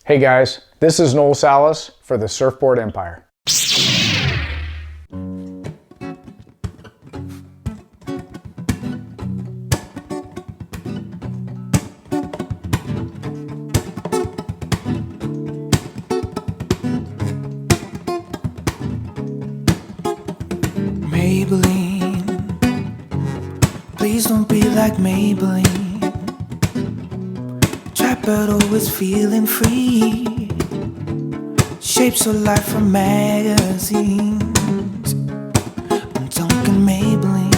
Hey guys, this is Noel Salas for the Surfboard Empire. Maybelline, please don't be like Maybelline. Trapper always feeling free. Shapes of life from magazines. I'm talking Maybelline.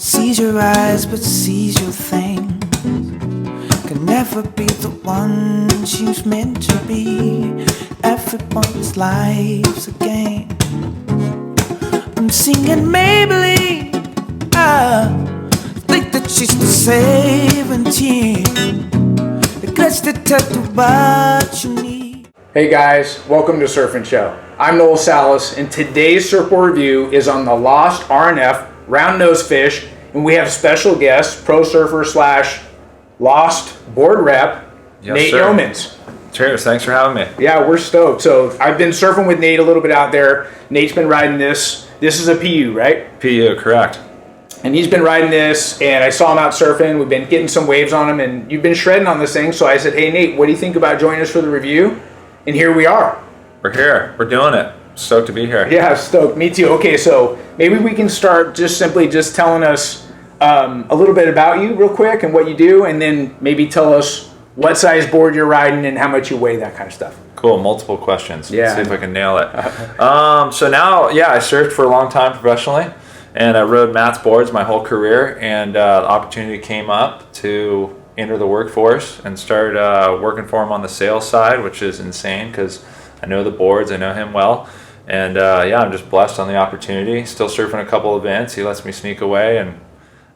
Sees your eyes but sees your thing. Can never be the one she's meant to be. Everyone's life's a game. I'm singing Maybelline. I think that she's still 17. The guts that tell you what you need. Hey guys, welcome to Surf and Show. I'm Noel Salas, and today's surfboard review is on the Lost RNF round nose fish, and we have special guest, pro surfer / Lost board rep, Nate Yeomans. Cheers, thanks for having me. Yeah, we're stoked. So I've been surfing with Nate a little bit out there. Nate's been riding this. This is a PU, right? PU, correct. And he's been riding this, and I saw him out surfing. We've been getting some waves on him, and you've been shredding on this thing. So I said, hey, Nate, what do you think about joining us for the review? And here we are. We're here. We're doing it. Stoked to be here. Yeah, stoked. Me too. Okay, so maybe we can start just simply just telling us a little bit about you real quick and what you do, and then maybe tell us what size board you're riding and how much you weigh, that kind of stuff. Cool. Multiple questions. Yeah. Let's see if I can nail it. So now, I surfed for a long time professionally, and I rode Matt's boards my whole career, and the opportunity came up to enter the workforce and start working for him on the sales side, which is insane because I know the boards, I know him well, and I'm just blessed on the opportunity. Still surfing a couple events. He lets me sneak away and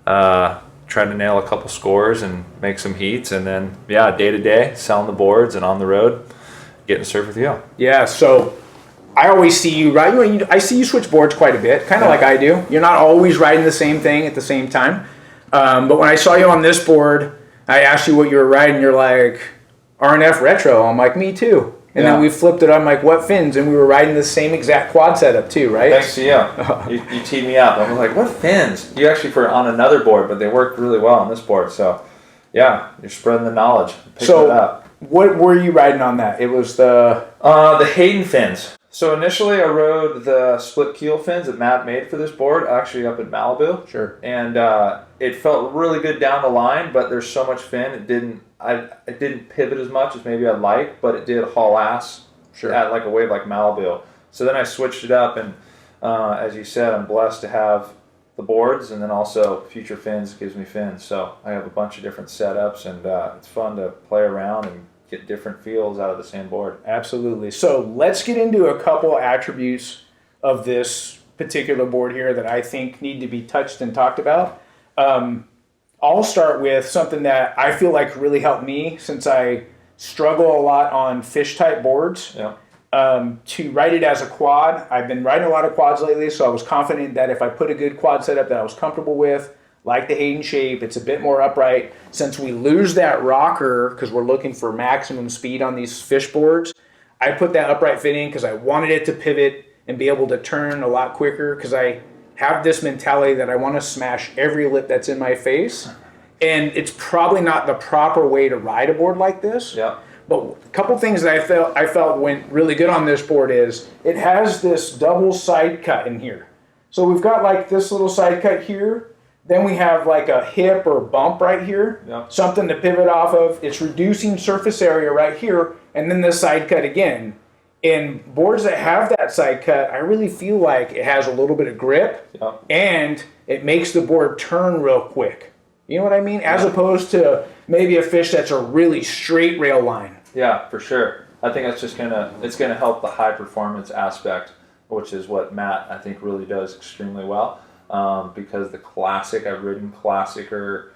try to nail a couple scores and make some heats, and then day to day selling the boards and on the road getting to surf with you. Yeah, so I always see you ride. I see you switch boards quite a bit, kind of like I do. You're not always riding the same thing at the same time. But when I saw you on this board, I asked you what you were riding. You're like, RNF Retro. I'm like, me too. And then we flipped it. I'm like, what fins? And we were riding the same exact quad setup too, right? Thanks to you. You teed me up. I was like, what fins? You actually for on another board, but they worked really well on this board. So, you're spreading the knowledge. Picking it up. What were you riding on that? It was the Hayden fins. So initially I rode the split keel fins that Matt made for this board, actually up in Malibu. Sure. And it felt really good down the line, but there's so much fin, it didn't pivot as much as maybe I'd like, but it did haul ass at like a wave like Malibu. So then I switched it up, and as you said, I'm blessed to have the boards, and then also future fins gives me fins. So I have a bunch of different setups, and it's fun to play around and get different feels out of the same board. Absolutely. So let's get into a couple attributes of this particular board here that I think need to be touched and talked about. I'll start with something that I feel like really helped me since I struggle a lot on fish type boards. Yeah. To ride it as a quad. I've been riding a lot of quads lately, so I was confident that if I put a good quad setup that I was comfortable with, like the Hayden shape, it's a bit more upright. Since we lose that rocker, because we're looking for maximum speed on these fish boards, I put that upright fit in because I wanted it to pivot and be able to turn a lot quicker, because I have this mentality that I want to smash every lip that's in my face. And it's probably not the proper way to ride a board like this. Yeah. But a couple things that I felt went really good on this board is it has this double side cut in here. So we've got like this little side cut here. Then we have like a hip or bump right here, something to pivot off of. It's reducing surface area right here, and then the side cut again. In boards that have that side cut, I really feel like it has a little bit of grip, and it makes the board turn real quick. You know what I mean? As opposed to maybe a fish that's a really straight rail line. Yeah, for sure. I think that's just it's gonna help the high performance aspect, which is what Matt I think really does extremely well. Because the classic, I've ridden classic, or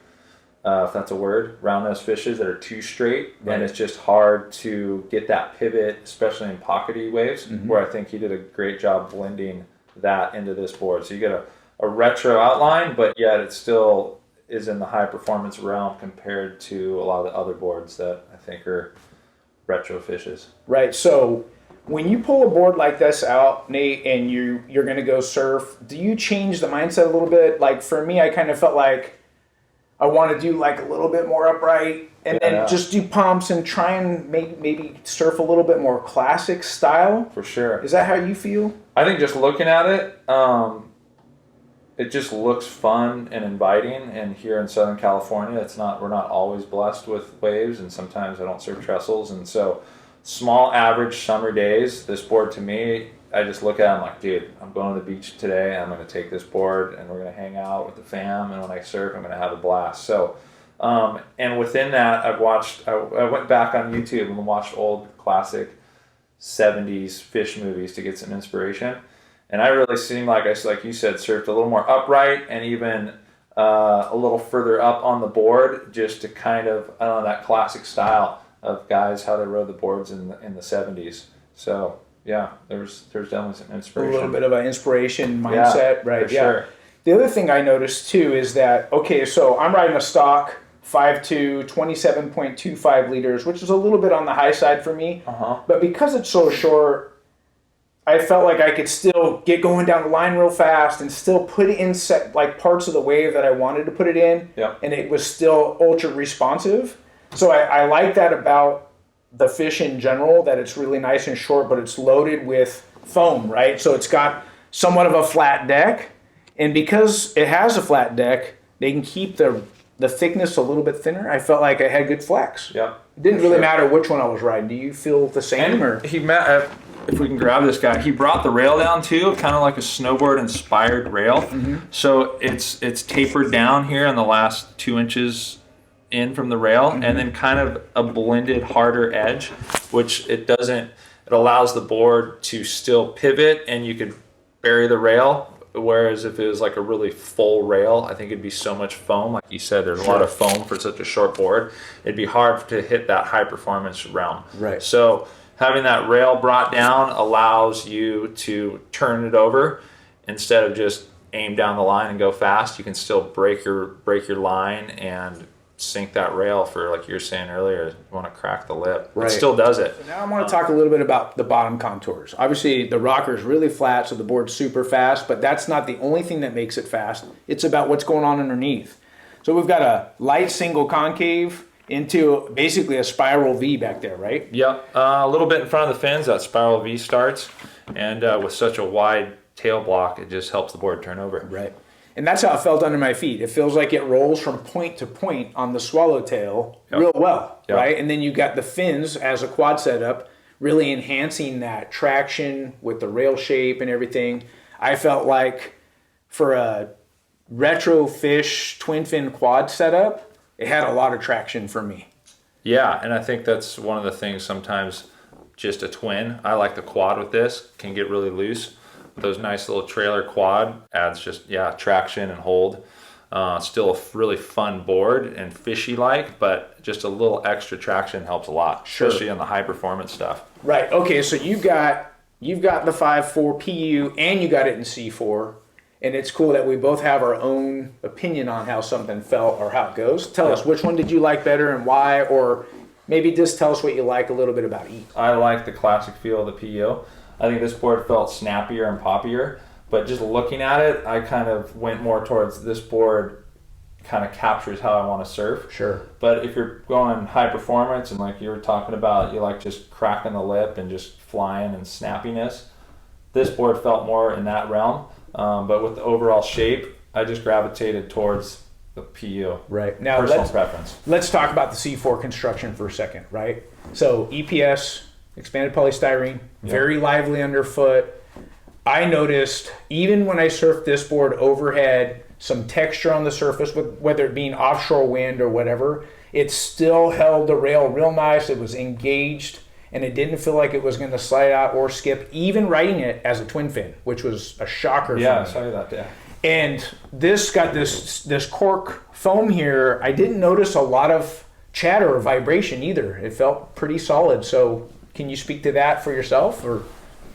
if that's a word, round nose fishes that are too straight, and it's just hard to get that pivot, especially in pockety waves, where I think he did a great job blending that into this board. So you get a retro outline, but yet it's still is in the high performance realm compared to a lot of the other boards that I think are retro fishes. Right. So when you pull a board like this out, Nate, and you're going to go surf, do you change the mindset a little bit? Like for me, I kind of felt like I want to do like a little bit more upright and then just do pumps and try and maybe surf a little bit more classic style. For sure. Is that how you feel? I think just looking at it, it just looks fun and inviting. And here in Southern California, we're not always blessed with waves, and sometimes I don't surf trestles. And so small average summer days, this board to me, I just look at it, I'm like, dude, I'm going to the beach today. I'm going to take this board and we're going to hang out with the fam. And when I surf, I'm going to have a blast. So, and within that, I went back on YouTube and watched old classic 70s fish movies to get some inspiration. And I really seemed like like you said, surfed a little more upright and even a little further up on the board, just to kind of, I don't know, that classic style of guys, how they rode the boards in the 70s. So yeah, there's definitely some inspiration. A little bit of an inspiration mindset, right? Yeah. Sure. The other thing I noticed too is that, okay, so I'm riding a stock 5'2", 27.25 liters, which is a little bit on the high side for me. But because it's so short, I felt like I could still get going down the line real fast and still put it in like parts of the wave that I wanted to put it in. Yep. And it was still ultra responsive. So I like that about the fish in general, that it's really nice and short, but it's loaded with foam, right? So it's got somewhat of a flat deck. And because it has a flat deck, they can keep the thickness a little bit thinner. I felt like I had good flex. Yep. It didn't really matter which one I was riding. Do you feel the same? Or if we can grab this guy, he brought the rail down too, kind of like a snowboard inspired rail. So it's tapered down here on the last 2 inches in from the rail, and then kind of a blended harder edge, which it allows the board to still pivot and you could bury the rail. Whereas if it was like a really full rail, I think it'd be so much foam. Like you said, there's a lot of foam for such a short board. It'd be hard to hit that high performance realm. Right. So having that rail brought down allows you to turn it over instead of just aim down the line and go fast. You can still break your line and sink that rail for, like you were saying earlier, you want to crack the lip. Right. It still does it. So now I want to talk a little bit about the bottom contours. Obviously, the rocker is really flat, so the board's super fast, but that's not the only thing that makes it fast. It's about what's going on underneath. So we've got a light single concave into basically a spiral V back there, right? Yep. A little bit in front of the fins, that spiral V starts, and with such a wide tail block, it just helps the board turn over. Right. And that's how it felt under my feet. It feels like it rolls from point to point on the swallowtail real well, right? And then you got the fins as a quad setup, really enhancing that traction with the rail shape and everything. I felt like for a retro fish twin fin quad setup, it had a lot of traction for me. Yeah, and I think that's one of the things sometimes just a twin. I like the quad with this, can get really loose. Those nice little trailer quad adds just, traction and hold. Still a really fun board and fishy like, but just a little extra traction helps a lot, especially on the high performance stuff. Right. Okay, so you've got the 5.4 PU and you got it in C4, and it's cool that we both have our own opinion on how something felt or how it goes. Tell us, which one did you like better and why, or maybe just tell us what you like a little bit about each. I like the classic feel of the PU. I think this board felt snappier and poppier, but just looking at it, I kind of went more towards this board kind of captures how I want to surf. Sure. But if you're going high performance and like you were talking about, you like just cracking the lip and just flying and snappiness, this board felt more in that realm. But with the overall shape, I just gravitated towards the PU. Right. Now, personal preference. Let's talk about the C4 construction for a second, right? So EPS, expanded polystyrene, very lively underfoot. I noticed, even when I surfed this board overhead, some texture on the surface, whether it being offshore wind or whatever, it still held the rail real nice. It was engaged, and it didn't feel like it was going to slide out or skip, even riding it as a twin fin, which was a shocker for me. Yeah, I saw that, yeah. And this got this cork foam here. I didn't notice a lot of chatter or vibration either. It felt pretty solid. So can you speak to that for yourself? Or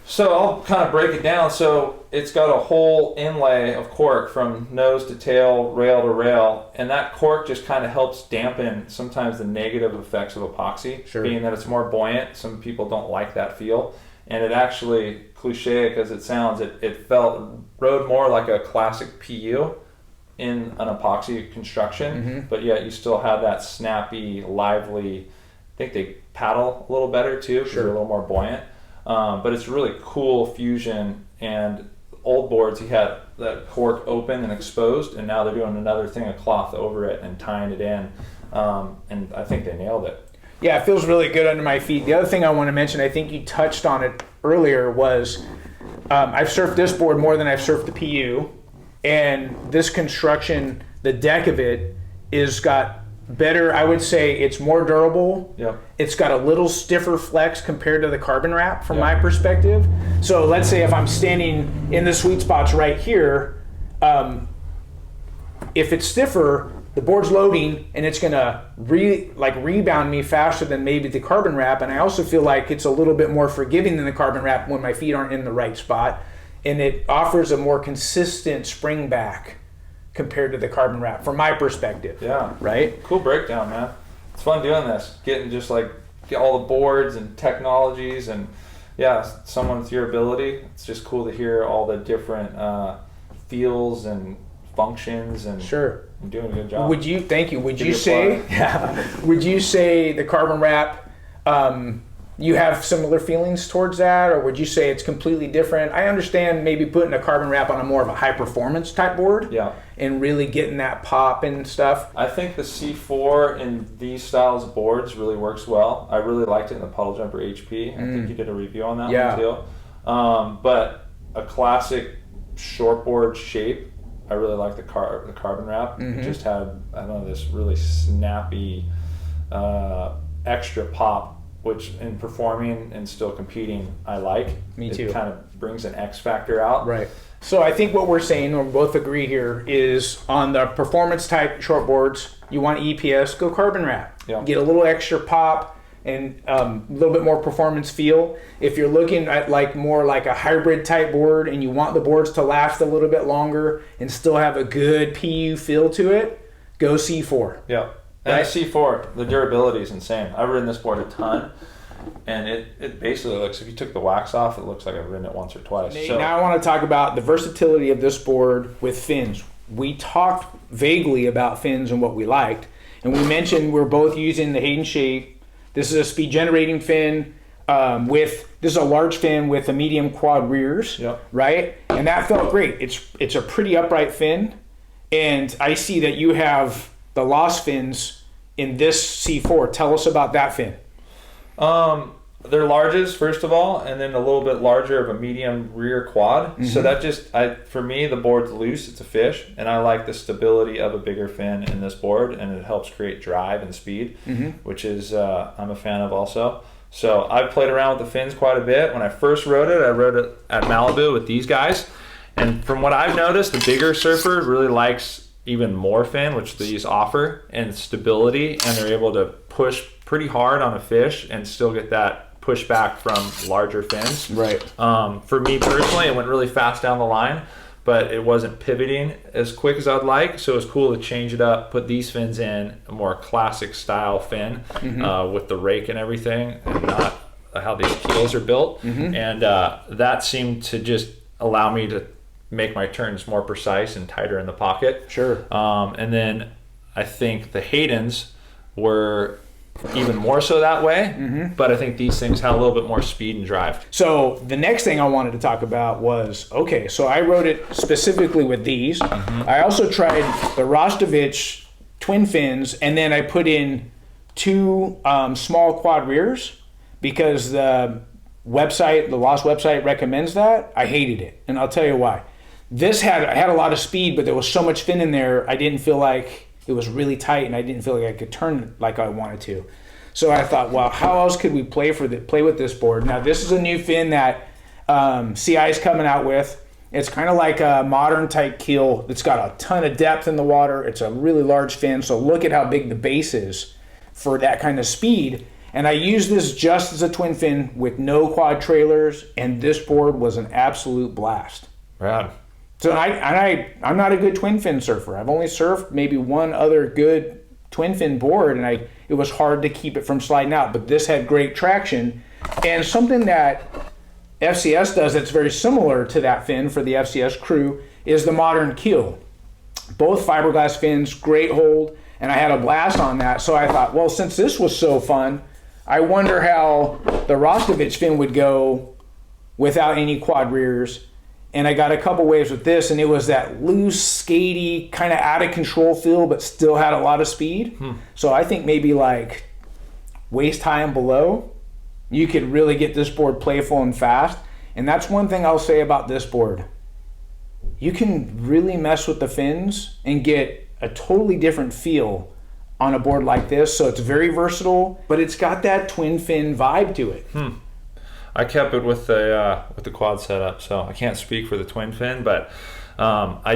So I'll kind of break it down. So it's got a whole inlay of cork from nose to tail, rail to rail, and that cork just kind of helps dampen sometimes the negative effects of epoxy, being that it's more buoyant. Some people don't like that feel, and it actually, cliche as it sounds, it rode more like a classic PU in an epoxy construction, but yet you still have that snappy, lively. I think they paddle a little better too because they're a little more buoyant. But it's really cool fusion, and old boards, he had that cork open and exposed, and now they're doing another thing of cloth over it and tying it in, and I think they nailed it. Yeah, it feels really good under my feet. The other thing I want to mention, I think you touched on it earlier, was I've surfed this board more than I've surfed the PU, and this construction, the deck of it, is got better. I would say it's more durable. Yep. It's got a little stiffer flex compared to the carbon wrap from my perspective. So let's say if I'm standing in the sweet spots right here, if it's stiffer, the board's loading and it's gonna rebound me faster than maybe the carbon wrap. And I also feel like it's a little bit more forgiving than the carbon wrap when my feet aren't in the right spot, and it offers a more consistent spring back compared to the carbon wrap from my perspective. Yeah. Right? Cool breakdown, man. It's fun doing this. Getting just get all the boards and technologies, and someone with your ability, it's just cool to hear all the different feels and functions, and you're doing a good job. Would you say would you say the carbon wrap, you have similar feelings towards that, or would you say it's completely different? I understand maybe putting a carbon wrap on a more of a high performance type board, and really getting that pop and stuff. I think the C4 in these styles of boards really works well. I really liked it in the Puddle Jumper HP. I think you did a review on that one too. But a classic shortboard shape, I really like the carbon wrap. It just had, I don't know, this really snappy extra pop, which in performing and still competing, I like. Me too. It kind of brings an X factor out. Right. So I think what we're saying, or we both agree here, is on the performance type shortboards, you want EPS, go carbon wrap. Yeah. Get a little extra pop and a little bit more performance feel. If you're looking at more like a hybrid type board and you want the boards to last a little bit longer and still have a good PU feel to it, go C4. Yeah. And C4, the durability is insane. I've ridden this board a ton, and it basically looks, if you took the wax off, it looks like I've ridden it once or twice. Now I want to talk about the versatility of this board with fins. We talked vaguely about fins and what we liked, and we mentioned we're both using the Hayden shape. This is a speed generating fin this is a large fin with a medium quad rears, right? And that felt great. It's a pretty upright fin, and I see that you have the Lost fins in this C4. Tell us about that fin. They're larges, first of all, and then a little bit larger of a medium rear quad. So that for me, the board's loose, it's a fish, and I like the stability of a bigger fin in this board, and it helps create drive and speed, which is I'm a fan of also. So I've played around with the fins quite a bit. When I first rode it, I rode it at Malibu with these guys, and from what I've noticed, the bigger surfer really likes even more fin, which these offer, and stability, and they're able to push pretty hard on a fish and still get that pushback from larger fins. Right. For me personally, it went really fast down the line, but it wasn't pivoting as quick as I'd like, so it was cool to change it up, put these fins in, a more classic style fin with the rake and everything, and not how these keels are built. And that seemed to just allow me to make my turns more precise and tighter in the pocket. Sure. And then I think the Haydens were even more so that way, but I think these things had a little bit more speed and drive. So the next thing I wanted to talk about was, so I rode it specifically with these. I also tried the Rostovich twin fins, and then I put in two small quad rears because the Lost website recommends that. I hated it, and I'll tell you why. This had a lot of speed, but there was so much fin in there, I didn't feel like it was really tight, and I didn't feel like I could turn it like I wanted to. So I thought, well, how else could we play with this board? Now, this is a new fin that CI is coming out with. It's kind of like a modern type keel. It's got a ton of depth in the water. It's a really large fin, so look at how big the base is for that kind of speed. And I used this just as a twin fin with no quad trailers, and this board was an absolute blast. Rad. So I'm not a good twin fin surfer. I've only surfed maybe one other good twin fin board, and it was hard to keep it from sliding out. But this had great traction, and something that FCS does that's very similar to that fin for the FCS crew is the modern keel. Both fiberglass fins, great hold, and I had a blast on that. So I thought, well, since this was so fun, I wonder how the Rostovich fin would go without any quad rears. And I got a couple waves with this, and it was that loose, skatey, kind of out of control feel, but still had a lot of speed. So I think maybe like waist high and below, you could really get this board playful and fast. And that's one thing I'll say about this board. You can really mess with the fins and get a totally different feel on a board like this. So it's very versatile, but it's got that twin fin vibe to it. I kept it with the quad setup, so I can't speak for the twin fin, but I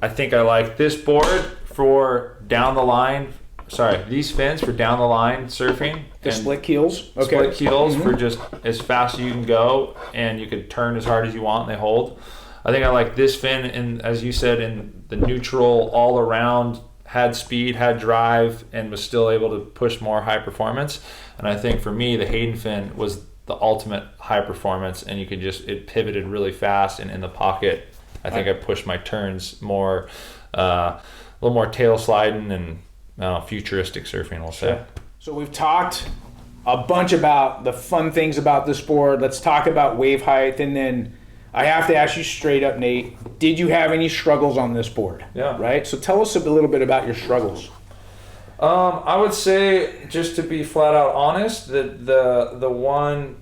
think I like this board for down the line. Sorry, these fins for down the line surfing. The split keels. Okay. Split keels for just as fast as you can go, and you could turn as hard as you want and they hold. I think I like this fin, in, as you said, in the neutral, all around, had speed, had drive, and was still able to push more high performance. And I think for me, the Hayden fin was the ultimate high performance, and you could it pivoted really fast, and in the pocket, I think I pushed my turns more, a little more tail sliding and futuristic surfing, we'll say. So we've talked a bunch about the fun things about this board. Let's talk about wave height, and then I have to ask you straight up, Nate, did you have any struggles on this board? Yeah. Right? So tell us a little bit about your struggles. I would say, just to be flat out honest, that the one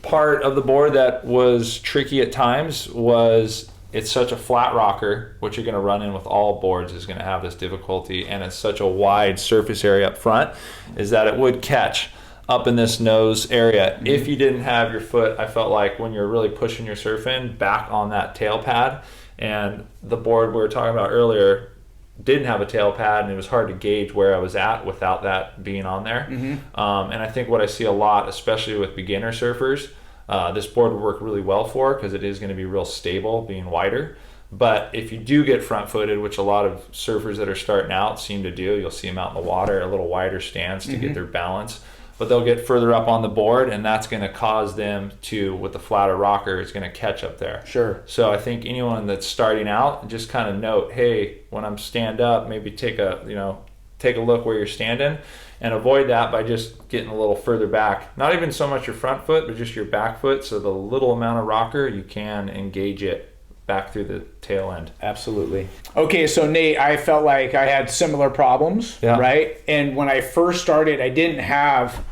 part of the board that was tricky at times was it's such a flat rocker, which you're going to run in with all boards is going to have this difficulty, and it's such a wide surface area up front, is that it would catch up in this nose area. If you didn't have your foot, I felt like when you're really pushing your surf in back on that tail pad, and the board we were talking about earlier didn't have a tail pad, and it was hard to gauge where I was at without that being on there. And I think what I see a lot, especially with beginner surfers, this board would work really well for, because it is going to be real stable being wider. But if you do get front footed, which a lot of surfers that are starting out seem to do, you'll see them out in the water, a little wider stance to get their balance. But they'll get further up on the board, and that's going to cause them to, with the flatter rocker, it's going to catch up there. Sure. So I think anyone that's starting out, just kind of note, hey, when I'm stand up, maybe take a look where you're standing, and avoid that by just getting a little further back. Not even so much your front foot, but just your back foot. So the little amount of rocker, you can engage it back through the tail end. Absolutely. Okay, so Nate, I felt like I had similar problems, right? And when I first started, I didn't have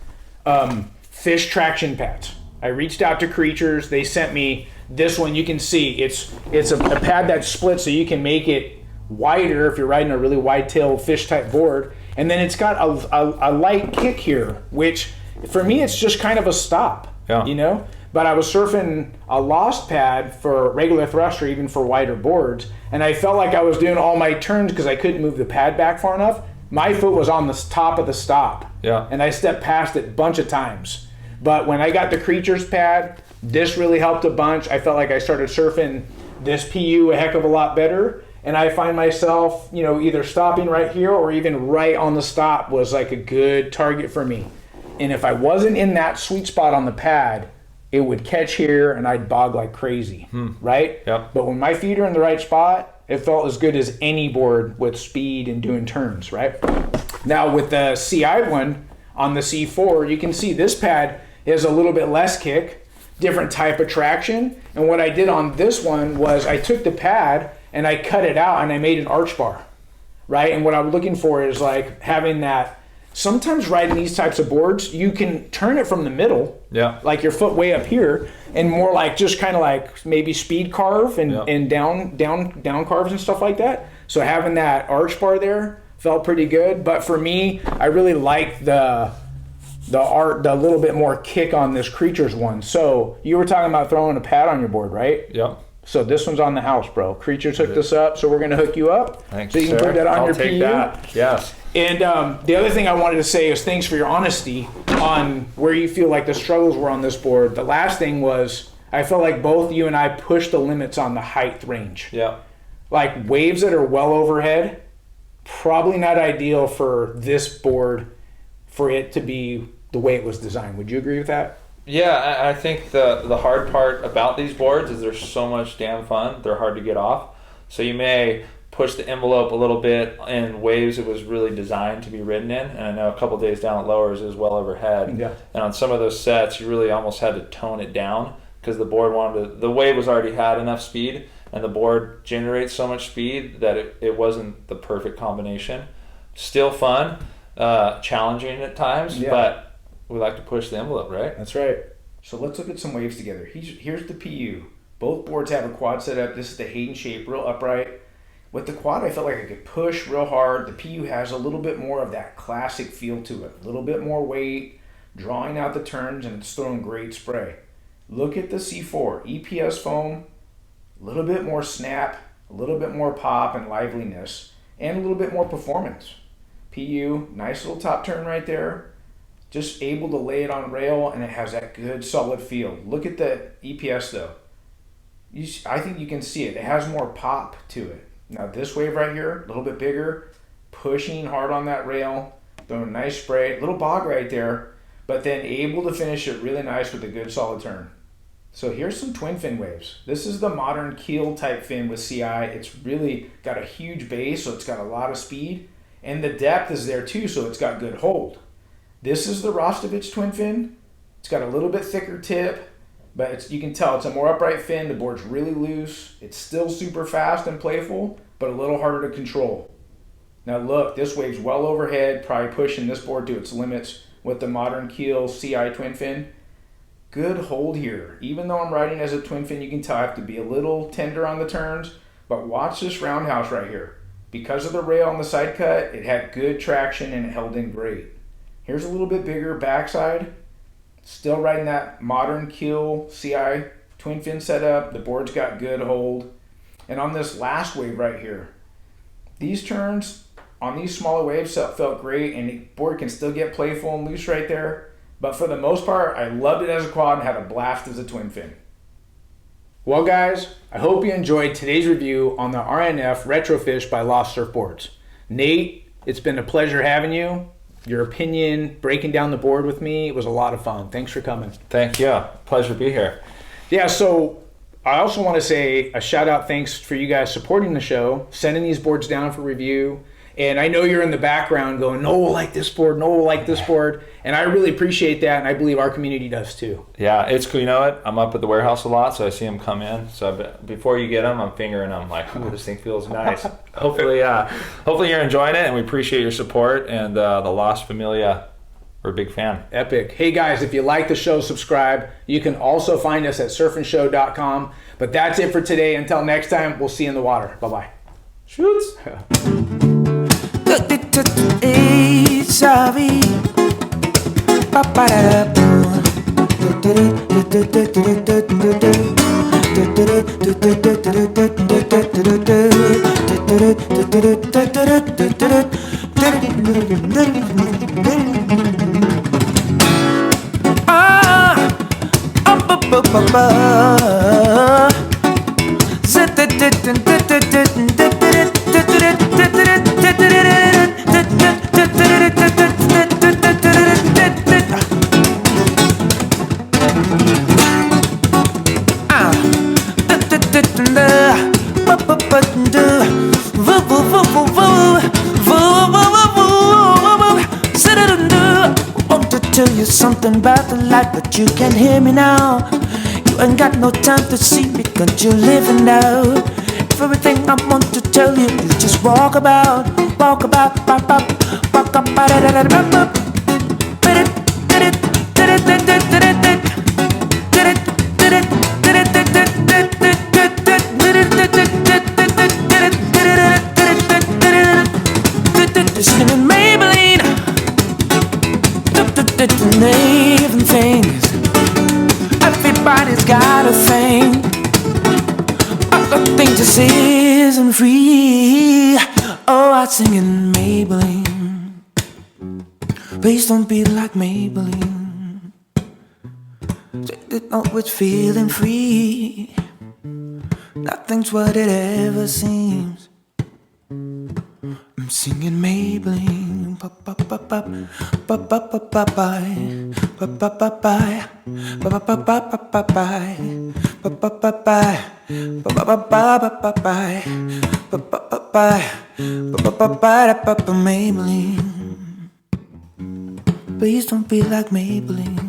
fish traction pads. I reached out to Creatures. They sent me this one. You can see it's a pad that splits, so you can make it wider if you're riding a really wide tail fish type board. And then it's got a light kick here, which for me, it's just kind of a stop, you know? But I was surfing a Lost pad for regular thruster, even for wider boards, and I felt like I was doing all my turns because I couldn't move the pad back far enough. My foot was on the top of the stop, and I stepped past it a bunch of times. But when I got the Creatures pad, this really helped a bunch. I felt like I started surfing this PU a heck of a lot better, and I find myself, either stopping right here or even right on the stop was like a good target for me. And if I wasn't in that sweet spot on the pad, it would catch here and I'd bog like crazy, right? Yep. But when my feet are in the right spot, it felt as good as any board with speed and doing turns, right? Now with the CI one on the C4, you can see this pad is a little bit less kick, different type of traction. And what I did on this one was I took the pad and I cut it out and I made an arch bar, right? And what I'm looking for is like having that. Sometimes riding these types of boards, you can turn it from the middle, like your foot way up here, and more like just kind of like maybe speed carve and down carves and stuff like that. So having that arch bar there felt pretty good. But for me, I really like the little bit more kick on this Creatures one. So you were talking about throwing a pad on your board, right? Yep. So this one's on the house, bro. Creatures hooked us up, so we're gonna hook you up. Thanks, so you can put that on your PU. That. Yes. And the other thing I wanted to say is thanks for your honesty on where you feel like the struggles were on this board. The last thing was I felt like both you and I pushed the limits on the height range. Yeah. Like waves that are well overhead, probably not ideal for this board for it to be the way it was designed. Would you agree with that? Yeah, I think the hard part about these boards is they're so much damn fun. They're hard to get off. So you may push the envelope a little bit in waves it was really designed to be ridden in. And I know a couple of days down at lowers it was well overhead. Yeah. And on some of those sets, you really almost had to tone it down because the board the wave was already had enough speed, and the board generates so much speed that it wasn't the perfect combination. Still fun, challenging at times, but we like to push the envelope, right? That's right. So let's look at some waves together. Here's the PU. Both boards have a quad setup. This is the Hayden shape, real upright. With the quad, I felt like I could push real hard. The PU has a little bit more of that classic feel to it. A little bit more weight, drawing out the turns, and it's throwing great spray. Look at the C4. EPS foam, a little bit more snap, a little bit more pop and liveliness, and a little bit more performance. PU, nice little top turn right there. Just able to lay it on rail, and it has that good solid feel. Look at the EPS though. I think you can see it. It has more pop to it. Now this wave right here, a little bit bigger, pushing hard on that rail, throwing a nice spray, little bog right there, but then able to finish it really nice with a good solid turn. So here's some twin fin waves. This is the modern keel type fin with CI. It's really got a huge base, so it's got a lot of speed, and the depth is there too, so it's got good hold. This is the Rostovich twin fin. It's got a little bit thicker tip, but you can tell it's a more upright fin. The board's really loose. It's still super fast and playful, but a little harder to control. Now look, this wave's well overhead, probably pushing this board to its limits with the modern keel CI twin fin. Good hold here. Even though I'm riding as a twin fin, you can tell I have to be a little tender on the turns, but watch this roundhouse right here. Because of the rail on the side cut, it had good traction and it held in great. Here's a little bit bigger backside. Still riding that modern keel CI twin fin setup. The board's got good hold. And on this last wave right here, these turns on these smaller waves felt great, and the board can still get playful and loose right there. But for the most part, I loved it as a quad and had a blast as a twin fin. Well guys, I hope you enjoyed today's review on the RNF Retro Fish by Lost Surfboards. Nate, it's been a pleasure having you. Your opinion, breaking down the board with me, it was a lot of fun. Thanks for coming. Thank you. Pleasure to be here. Yeah, so I also want to say a shout out thanks for you guys supporting the show, sending these boards down for review. And I know you're in the background going, Noel will like this board, Noel will like this board. And I really appreciate that, and I believe our community does too. Yeah, it's cool. You know what? I'm up at the warehouse a lot, so I see them come in. So before you get them, I'm fingering them like, ooh, this thing feels nice. Hopefully you're enjoying it, and we appreciate your support. And the Lost Familia, we're a big fan. Epic. Hey guys, if you like the show, subscribe. You can also find us at surfandshow.com. But that's it for today. Until next time, we'll see you in the water. Bye-bye. Shoots. Tell you something about the life, but you can't hear me now. You ain't got no time to see me, cause you're living now. Everything I want to tell you, you just walk about, pop, walk up, singing Maybelline, even things. Everybody's got a thing. All the thing just isn't free. Oh, I sing in Maybelline. Please don't be like Maybelline. Know it's feeling free. Nothing's what it ever seems. I'm singing Maybelline. Maybelline. Please don't be like Maybelline.